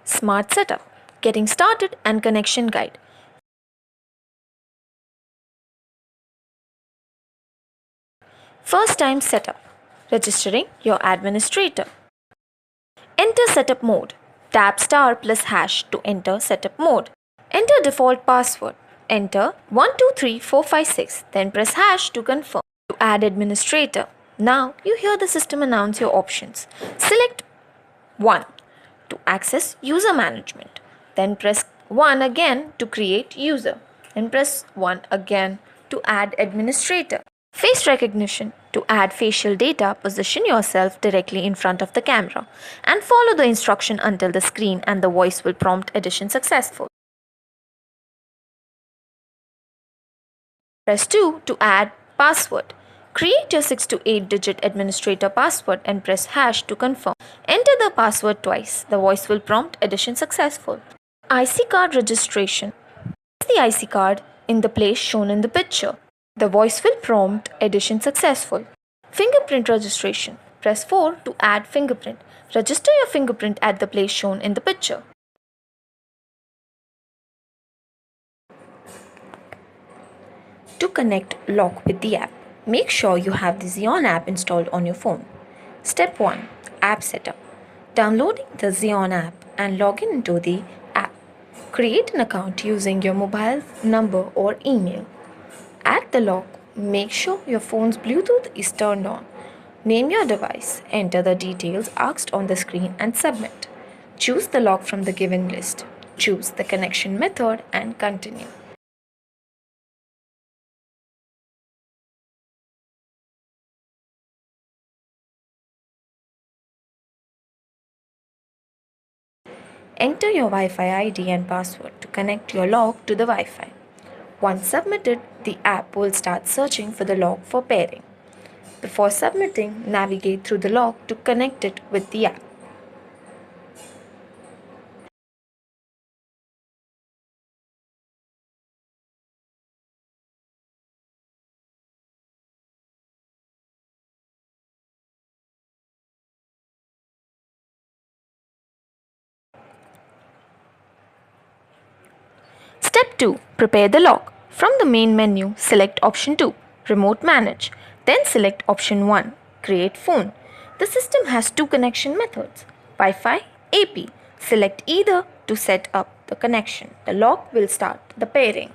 Smart Setup, Getting Started and Connection Guide. First time setup, registering your administrator. Enter setup mode. Tap star plus hash to enter setup mode. Enter default password. Enter 123456, then press hash to confirm. To add administrator. Now you hear the system announce your options. Select 1 to access user management. Then press 1 again to create user. Then press 1 again to add administrator. Face recognition. To add facial data, position yourself directly in front of the camera and follow the instruction until the screen and the voice will prompt addition successful. Press 2 to add password. Create your 6 to 8 digit administrator password and press hash to confirm. Enter the password twice. The voice will prompt addition successful. IC card registration. Place the IC card in the place shown in the picture. The voice will prompt addition successful. Fingerprint registration. Press 4 to add fingerprint. Register your fingerprint at the place shown in the picture. To connect lock with the app, make sure you have the Zeone app installed on your phone. Step 1. App Setup. Downloading the Zeone app and log into the app. Create an account using your mobile number or email. At the lock, make sure your phone's Bluetooth is turned on. Name your device, enter the details asked on the screen and submit. Choose the lock from the given list. Choose the connection method and continue. Enter your Wi-Fi ID and password to connect your lock to the Wi-Fi. Once submitted, the app will start searching for the lock for pairing. Before submitting, navigate through the lock to connect it with the app. Step 2. Prepare the lock. From the main menu, select option 2, Remote Manage. Then select option 1, Create Phone. The system has two connection methods, Wi-Fi, AP. Select either to set up the connection. The lock will start the pairing.